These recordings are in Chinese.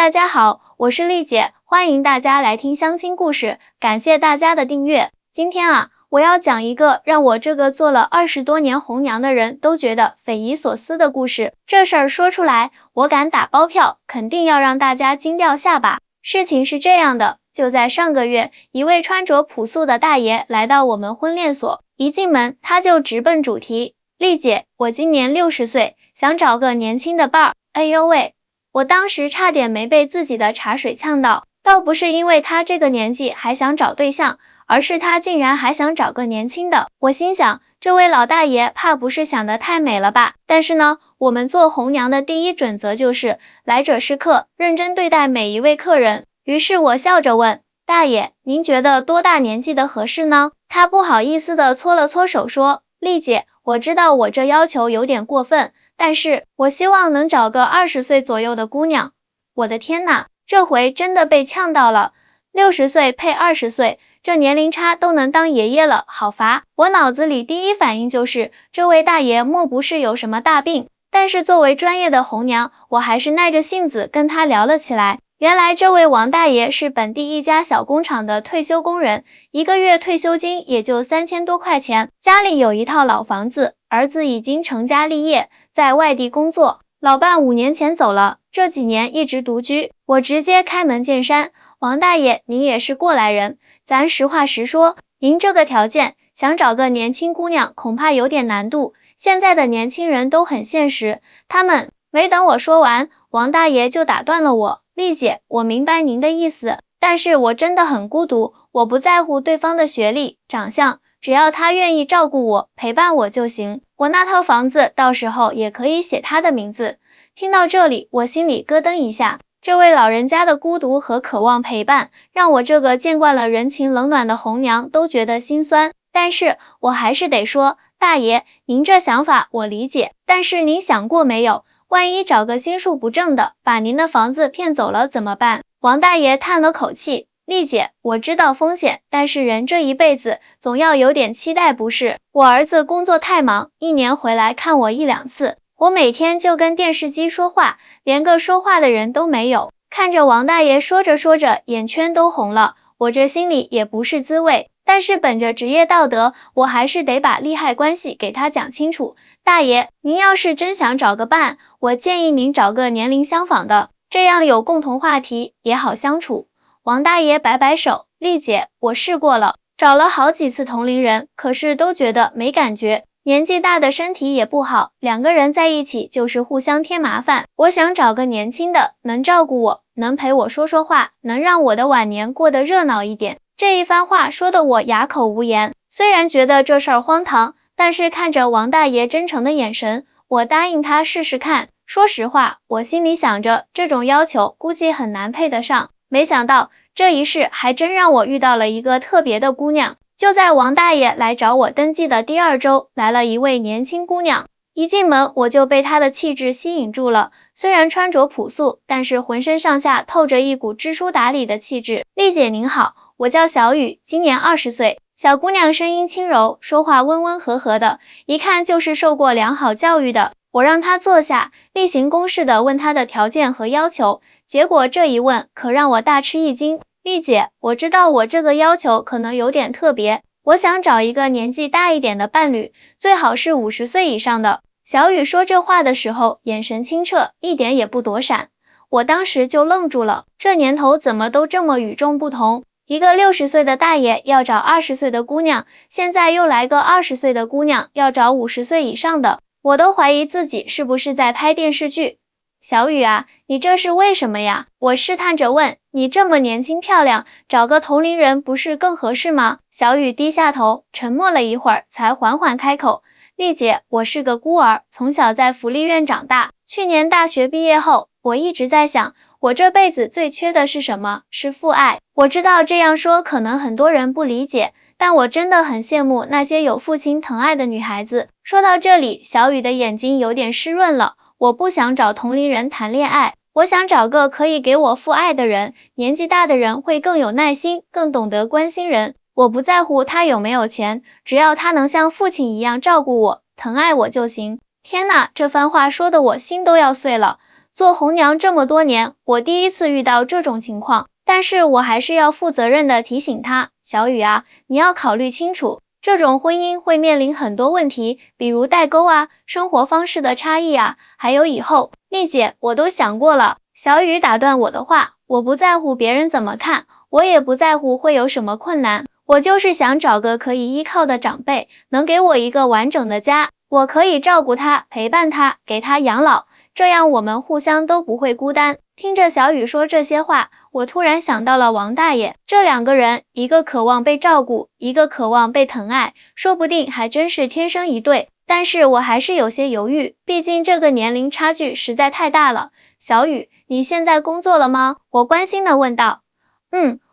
大家好，我是丽姐，欢迎大家来听相亲故事，感谢大家的订阅。今天我要讲一个让我这个做了20多年红娘的人都觉得匪夷所思的故事。这事儿说出来，我敢打包票，肯定要让大家惊掉下巴。事情是这样的，就在上个月，一位穿着朴素的大爷来到我们婚恋所，一进门他就直奔主题：丽姐，我今年60岁，想找个年轻的伴儿。哎呦喂！我当时差点没被自己的茶水呛到，倒不是因为他这个年纪还想找对象，而是他竟然还想找个年轻的。我心想，这位老大爷怕不是想得太美了吧？但是呢，我们做红娘的第一准则就是来者是客，认真对待每一位客人。于是我笑着问大爷，您觉得多大年纪的合适呢？他不好意思地搓了搓手说，丽姐，我知道我这要求有点过分，但是我希望能找个20岁左右的姑娘。我的天哪，这回真的被呛到了，60岁配20岁，这年龄差都能当爷爷了，好乏。我脑子里第一反应就是这位大爷莫不是有什么大病，但是作为专业的红娘，我还是耐着性子跟他聊了起来。原来这位王大爷是本地一家小工厂的退休工人，一个月退休金也就3000多块钱，家里有一套老房子，儿子已经成家立业，在外地工作，老伴5年前走了，这几年一直独居。我直接开门见山，王大爷，您也是过来人，咱实话实说，您这个条件想找个年轻姑娘恐怕有点难度，现在的年轻人都很现实，他们……没等我说完，王大爷就打断了我，丽姐，我明白您的意思，但是我真的很孤独，我不在乎对方的学历、长相，只要他愿意照顾我、陪伴我就行。我那套房子到时候也可以写他的名字。听到这里，我心里咯噔一下，这位老人家的孤独和渴望陪伴，让我这个见惯了人情冷暖的红娘都觉得心酸。但是我还是得说，大爷，您这想法我理解，但是您想过没有，万一找个心术不正的，把您的房子骗走了怎么办？王大爷叹了口气，丽姐，我知道风险，但是人这一辈子总要有点期待不是？我儿子工作太忙，一年回来看我1、2次，我每天就跟电视机说话，连个说话的人都没有。看着王大爷说着说着眼圈都红了，我这心里也不是滋味，但是本着职业道德，我还是得把利害关系给他讲清楚。大爷，您要是真想找个伴，我建议您找个年龄相仿的，这样有共同话题，也好相处。王大爷摆摆手，丽姐，我试过了，找了好几次同龄人，可是都觉得没感觉，年纪大的身体也不好，两个人在一起就是互相添麻烦。我想找个年轻的，能照顾我，能陪我说说话，能让我的晚年过得热闹一点。这一番话说得我哑口无言，虽然觉得这事儿荒唐，但是看着王大爷真诚的眼神，我答应他试试看。说实话，我心里想着这种要求估计很难配得上，没想到这一试还真让我遇到了一个特别的姑娘。就在王大爷来找我登记的第2周，来了一位年轻姑娘，一进门我就被她的气质吸引住了，虽然穿着朴素，但是浑身上下透着一股知书达理的气质。丽姐您好，我叫小雨，今年20岁。小姑娘声音轻柔，说话温温和和的，一看就是受过良好教育的。我让她坐下，例行公事的问她的条件和要求，结果这一问可让我大吃一惊。丽姐，我知道我这个要求可能有点特别，我想找一个年纪大一点的伴侣，最好是50岁以上的。小雨说这话的时候，眼神清澈，一点也不躲闪。我当时就愣住了，这年头怎么都这么与众不同？一个60岁的大爷要找20岁的姑娘，现在又来个20岁的姑娘要找50岁以上的，我都怀疑自己是不是在拍电视剧。小雨啊，你这是为什么呀？我试探着问，你这么年轻漂亮，找个同龄人不是更合适吗？小雨低下头，沉默了一会儿，才缓缓开口，丽姐，我是个孤儿，从小在福利院长大，去年大学毕业后，我一直在想，我这辈子最缺的是什么？是父爱。我知道这样说可能很多人不理解，但我真的很羡慕那些有父亲疼爱的女孩子。说到这里，小雨的眼睛有点湿润了。我不想找同龄人谈恋爱，我想找个可以给我父爱的人。年纪大的人会更有耐心，更懂得关心人。我不在乎他有没有钱，只要他能像父亲一样照顾我、疼爱我就行。天哪，这番话说得我心都要碎了。做红娘这么多年，我第一次遇到这种情况，但是我还是要负责任地提醒她，小雨啊，你要考虑清楚，这种婚姻会面临很多问题，比如代沟啊，生活方式的差异啊，还有以后。丽姐，我都想过了。小雨打断我的话，我不在乎别人怎么看，我也不在乎会有什么困难，我就是想找个可以依靠的长辈，能给我一个完整的家，我可以照顾他，陪伴他，给他养老，这样我们互相都不会孤单。听着小雨说这些话，我突然想到了王大爷，这两个人，一个渴望被照顾，一个渴望被疼爱，说不定还真是天生一对。但是我还是有些犹豫，毕竟这个年龄差距实在太大了。小雨，你现在工作了吗？我关心地问道。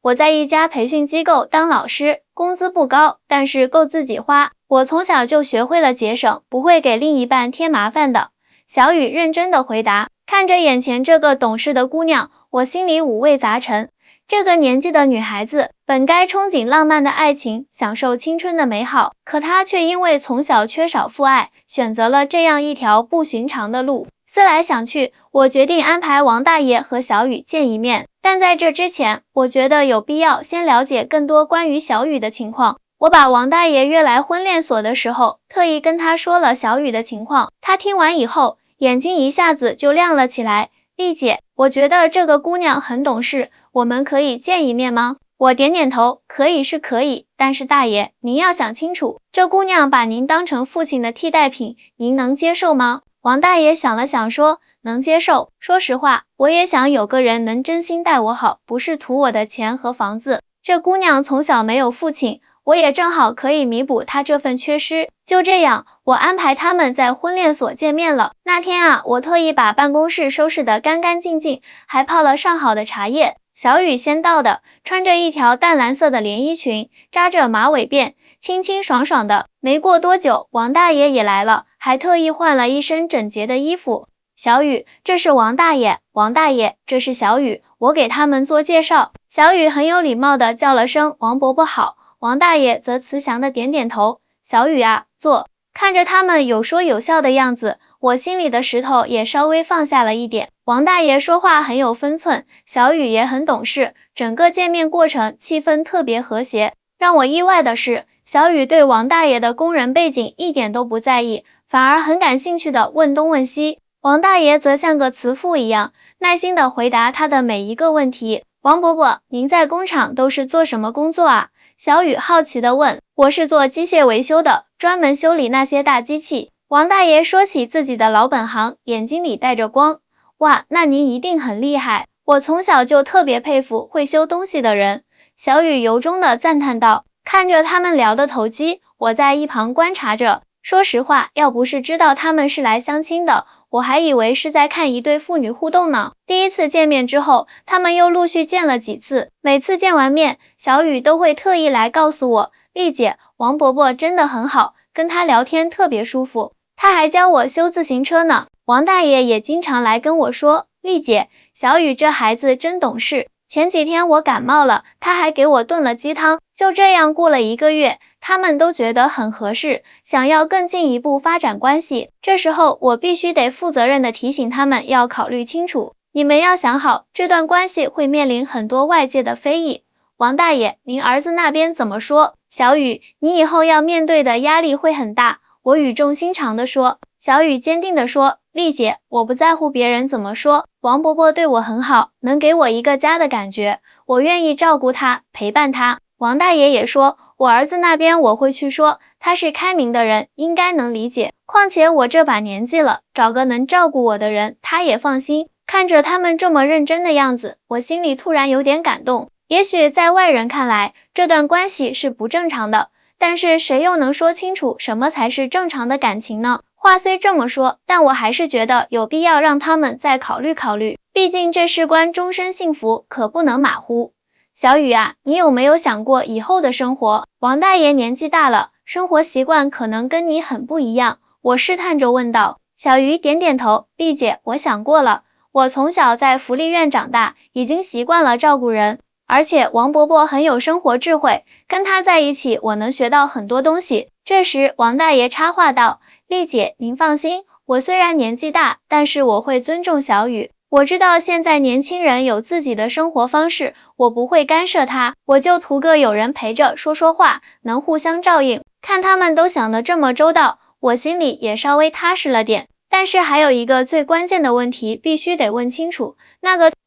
我在一家培训机构当老师，工资不高，但是够自己花。我从小就学会了节省，不会给另一半添麻烦的。小雨认真地回答。看着眼前这个懂事的姑娘，我心里五味杂陈。这个年纪的女孩子本该憧憬浪漫的爱情，享受青春的美好，可她却因为从小缺少父爱，选择了这样一条不寻常的路。思来想去，我决定安排王大爷和小雨见一面，但在这之前，我觉得有必要先了解更多关于小雨的情况。我把王大爷约来婚恋所的时候，特意跟他说了小雨的情况，他听完以后，眼睛一下子就亮了起来。丽姐，我觉得这个姑娘很懂事，我们可以见一面吗？我点点头，可以是可以，但是大爷，您要想清楚，这姑娘把您当成父亲的替代品，您能接受吗？王大爷想了想说，能接受。说实话，我也想有个人能真心待我好，不是图我的钱和房子。这姑娘从小没有父亲，我也正好可以弥补她这份缺失。就这样，我安排他们在婚恋所见面了。那天啊，我特意把办公室收拾得干干净净，还泡了上好的茶叶。小雨先到的，穿着一条淡蓝色的连衣裙，扎着马尾辫，清清爽爽的。没过多久，王大爷也来了，还特意换了一身整洁的衣服。小雨，这是王大爷，王大爷，这是小雨，我给他们做介绍。小雨很有礼貌地叫了声王伯伯好，王大爷则慈祥地点点头。小雨啊，坐。看着他们有说有笑的样子，我心里的石头也稍微放下了一点。王大爷说话很有分寸，小雨也很懂事，整个见面过程气氛特别和谐。让我意外的是，小雨对王大爷的工人背景一点都不在意，反而很感兴趣地问东问西。王大爷则像个慈父一样，耐心地回答他的每一个问题。王伯伯，您在工厂都是做什么工作啊？小雨好奇地问。我是做机械维修的，专门修理那些大机器。王大爷说起自己的老本行，眼睛里带着光。哇，那您一定很厉害，我从小就特别佩服会修东西的人。小雨由衷地赞叹道。看着他们聊得投机，我在一旁观察着。说实话，要不是知道他们是来相亲的，我还以为是在看一对父女互动呢。第一次见面之后，他们又陆续见了几次，每次见完面，小雨都会特意来告诉我，丽姐，王伯伯真的很好，跟他聊天特别舒服，他还教我修自行车呢。王大爷也经常来跟我说，丽姐，小雨这孩子真懂事。前几天我感冒了，他还给我炖了鸡汤。就这样过了1个月，他们都觉得很合适，想要更进一步发展关系。这时候我必须得负责任地提醒他们要考虑清楚，你们要想好，这段关系会面临很多外界的非议。王大爷，您儿子那边怎么说？小雨，你以后要面对的压力会很大。我语重心长地说。小雨坚定地说，丽姐，我不在乎别人怎么说，王伯伯对我很好，能给我一个家的感觉，我愿意照顾他，陪伴他。王大爷也说，我儿子那边我会去说，他是开明的人，应该能理解。况且我这把年纪了，找个能照顾我的人，他也放心。看着他们这么认真的样子，我心里突然有点感动。也许在外人看来，这段关系是不正常的，但是谁又能说清楚什么才是正常的感情呢？话虽这么说，但我还是觉得有必要让他们再考虑考虑，毕竟这事关终身幸福，可不能马虎。小雨啊，你有没有想过以后的生活？王大爷年纪大了，生活习惯可能跟你很不一样，我试探着问道。小鱼点点头，丽姐，我想过了，我从小在福利院长大，已经习惯了照顾人，而且王伯伯很有生活智慧，跟他在一起，我能学到很多东西。这时，王大爷插话道，丽姐，您放心，我虽然年纪大，但是我会尊重小雨。我知道现在年轻人有自己的生活方式，我不会干涉他，我就图个有人陪着说说话，能互相照应。看他们都想得这么周到，我心里也稍微踏实了点。但是还有一个最关键的问题必须得问清楚，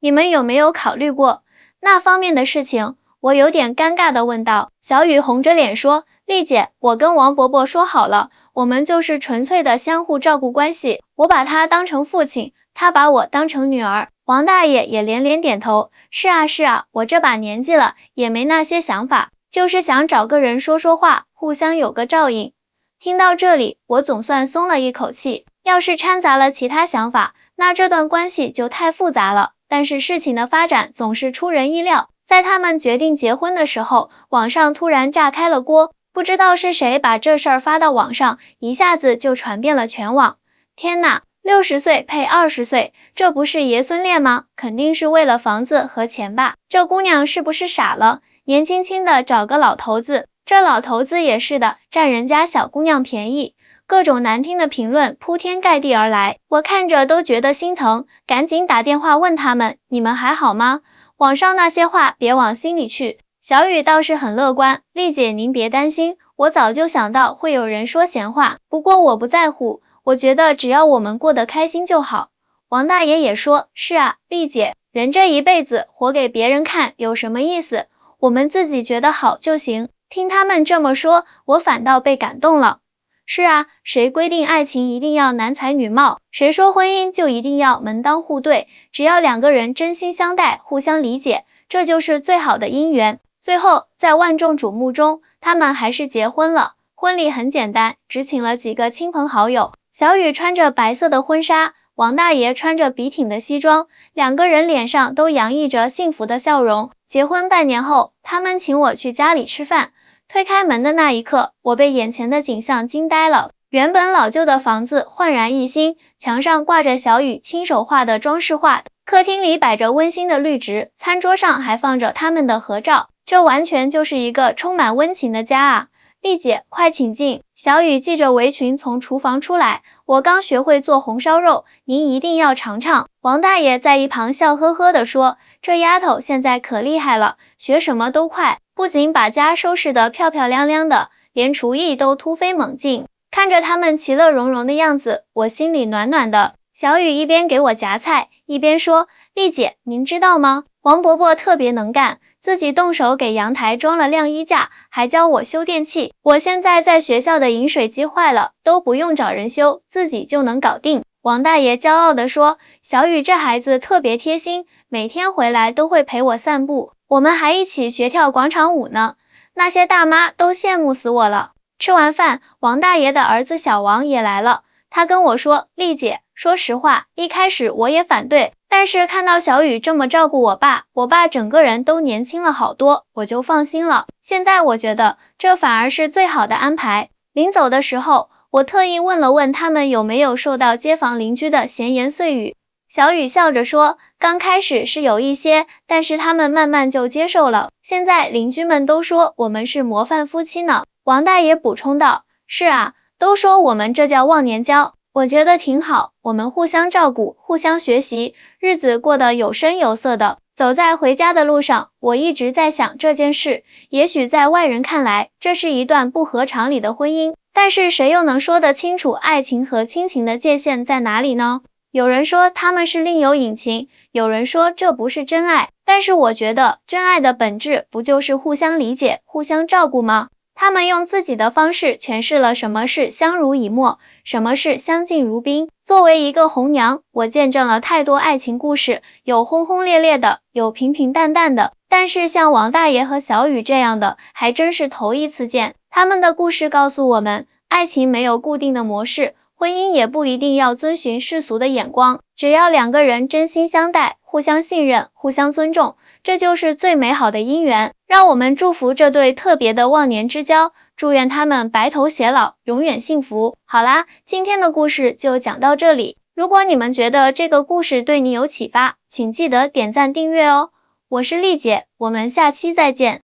你们有没有考虑过那方面的事情？我有点尴尬地问道。小雨红着脸说，丽姐，我跟王伯伯说好了，我们就是纯粹的相互照顾关系，我把他当成父亲，他把我当成女儿。王大爷也连连点头，是啊是啊，我这把年纪了，也没那些想法，就是想找个人说说话，互相有个照应。听到这里，我总算松了一口气，要是掺杂了其他想法，那这段关系就太复杂了。但是事情的发展总是出人意料，在他们决定结婚的时候，网上突然炸开了锅，不知道是谁把这事儿发到网上，一下子就传遍了全网。天哪，60岁配20岁，这不是爷孙恋吗？肯定是为了房子和钱吧？这姑娘是不是傻了？年轻轻的找个老头子，这老头子也是的，占人家小姑娘便宜。各种难听的评论铺天盖地而来，我看着都觉得心疼，赶紧打电话问他们，你们还好吗？网上那些话别往心里去。小雨倒是很乐观，丽姐您别担心，我早就想到会有人说闲话，不过我不在乎，我觉得只要我们过得开心就好。王大爷也说，是啊，丽姐，人这一辈子活给别人看有什么意思？我们自己觉得好就行。听他们这么说，我反倒被感动了。是啊，谁规定爱情一定要男才女貌？谁说婚姻就一定要门当户对？只要两个人真心相待，互相理解，这就是最好的姻缘。最后，在万众瞩目中，他们还是结婚了。婚礼很简单，只请了几个亲朋好友。小雨穿着白色的婚纱，王大爷穿着笔挺的西装，两个人脸上都洋溢着幸福的笑容。结婚半年后，他们请我去家里吃饭。推开门的那一刻，我被眼前的景象惊呆了。原本老旧的房子焕然一新，墙上挂着小雨亲手画的装饰画，客厅里摆着温馨的绿植，餐桌上还放着他们的合照，这完全就是一个充满温情的家啊！丽姐，快请进。小雨系着围裙从厨房出来，我刚学会做红烧肉，您一定要尝尝。王大爷在一旁笑呵呵地说，这丫头现在可厉害了，学什么都快，不仅把家收拾得漂漂亮亮的，连厨艺都突飞猛进。看着他们其乐融融的样子，我心里暖暖的。小雨一边给我夹菜，一边说，丽姐，您知道吗？王伯伯特别能干，自己动手给阳台装了晾衣架，还教我修电器。我现在在学校的饮水机坏了，都不用找人修，自己就能搞定。王大爷骄傲地说，小雨这孩子特别贴心，每天回来都会陪我散步，我们还一起学跳广场舞呢，那些大妈都羡慕死我了。吃完饭，王大爷的儿子小王也来了，他跟我说，丽姐，说实话，一开始我也反对，但是看到小雨这么照顾我爸整个人都年轻了好多，我就放心了。现在我觉得这反而是最好的安排。临走的时候，我特意问了问他们有没有受到街坊邻居的闲言碎语。小雨笑着说，刚开始是有一些，但是他们慢慢就接受了，现在邻居们都说我们是模范夫妻呢。王大爷补充道，是啊，都说我们这叫忘年交，我觉得挺好，我们互相照顾，互相学习，日子过得有声有色的。走在回家的路上，我一直在想这件事，也许在外人看来，这是一段不合常理的婚姻，但是谁又能说得清楚爱情和亲情的界限在哪里呢？有人说他们是另有隐情，有人说这不是真爱，但是我觉得真爱的本质不就是互相理解、互相照顾吗？他们用自己的方式诠释了什么是相濡以沫，什么是相敬如宾。作为一个红娘，我见证了太多爱情故事，有轰轰烈烈的，有平平淡淡的，但是像王大爷和小雨这样的，还真是头一次见。他们的故事告诉我们，爱情没有固定的模式，婚姻也不一定要遵循世俗的眼光，只要两个人真心相待，互相信任，互相尊重，这就是最美好的姻缘。让我们祝福这对特别的忘年之交，祝愿他们白头偕老，永远幸福。好啦，今天的故事就讲到这里。如果你们觉得这个故事对你有启发，请记得点赞订阅哦。我是丽姐，我们下期再见。